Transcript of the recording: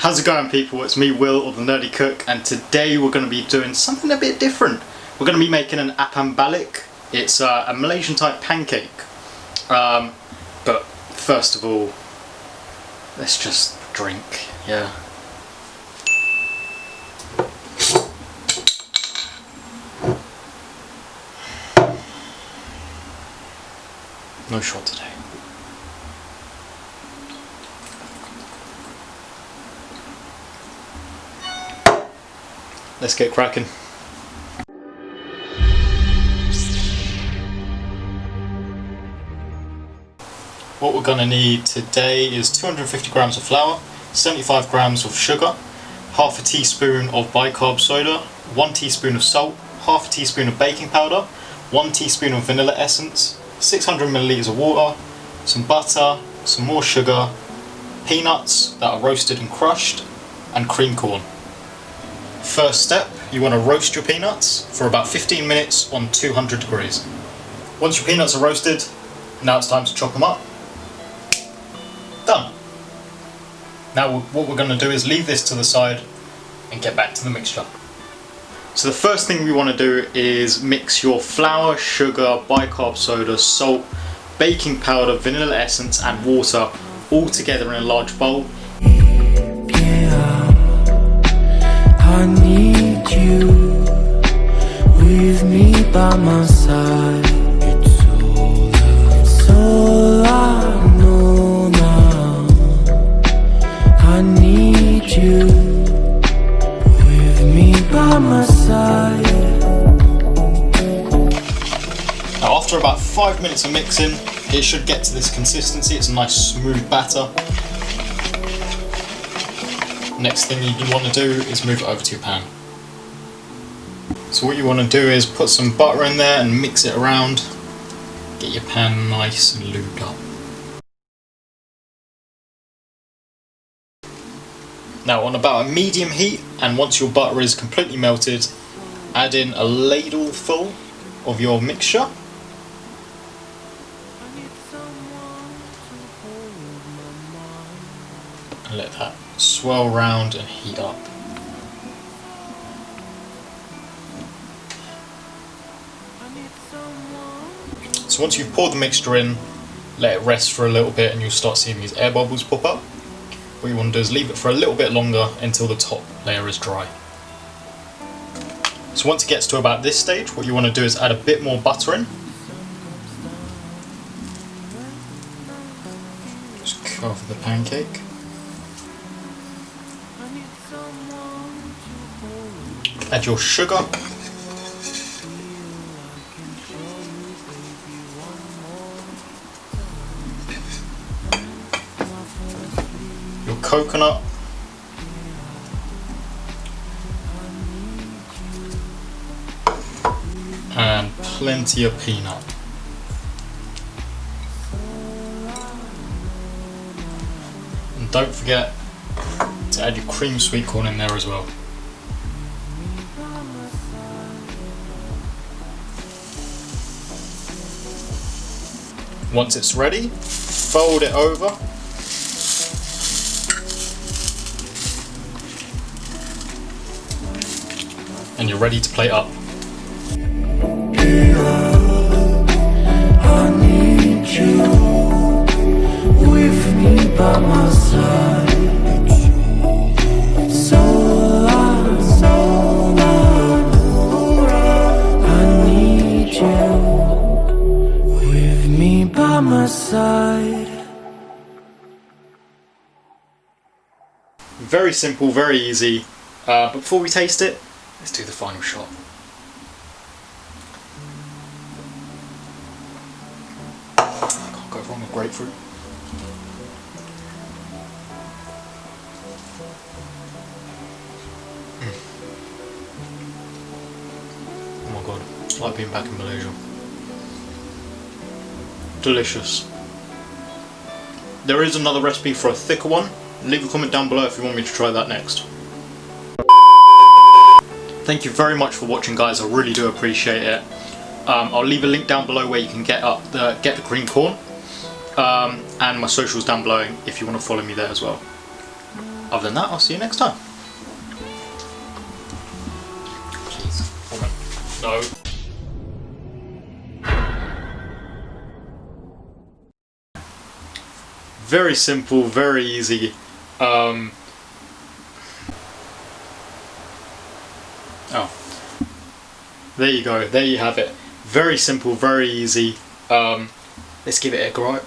How's it going, people? It's me, Will, or the Nerdy Cook, and today we're going to be doing something a bit different. We're going to be making an Apam Balik. It's a Malaysian type pancake. But first of all, let's just drink, yeah. No shot today. Let's get cracking. What we're gonna need today is 250 grams of flour, 75 grams of sugar, half a teaspoon of bicarb soda, 1 teaspoon of salt, half a teaspoon of baking powder, 1 teaspoon of vanilla essence, 600 milliliters of water, some butter, some more sugar, peanuts that are roasted and crushed, and cream corn. First step, you want to roast your peanuts for about 15 minutes on 200 degrees. Once your peanuts are roasted, now it's time to chop them up. Done. Now what we're going to do is leave this to the side and get back to the mixture. So the first thing we want to do is mix your flour, sugar, bicarb soda, salt, baking powder, vanilla essence and water all together in a large bowl. I need you with me by my side. It's all I know now. I need you with me by my side. Now after about 5 minutes of mixing, it should get to this consistency. It's a nice smooth batter. Next thing you want to do is move it over to your pan. So what you want to do is put some butter in there and mix it around. Get your pan nice and lubed up. Now on about a medium heat, and once your butter is completely melted, add in a ladle full of your mixture. And let that swirl round and heat up. So once you've poured the mixture in, let it rest for a little bit and you'll start seeing these air bubbles pop up. What you want to do is leave it for a little bit longer until the top layer is dry. So once it gets to about this stage, what you want to do is add a bit more butter in. Just cover the pancake. Add your sugar, your coconut, and plenty of peanut. And don't forget to add your cream sweet corn in there as well. Once it's ready, fold it over and you're ready to plate up. I need you with me by my side. It's all I know. I need you with me by my side. Very simple, very easy. But before we taste it, let's do the final shot. Can't go wrong with grapefruit. Oh my god, it's like being back in Malaysia. Delicious. There is another recipe for a thicker one. Leave a comment down below if you want me to try that next. Thank you very much for watching, guys. I really do appreciate it. I'll leave a link down below where you can get the cream corn, and my socials down below if you want to follow me there as well. other than that, I'll see you next time. Please, woman. No. Very simple, very easy. Oh. There you go, there you have it. Very simple, very easy. Let's give it a go.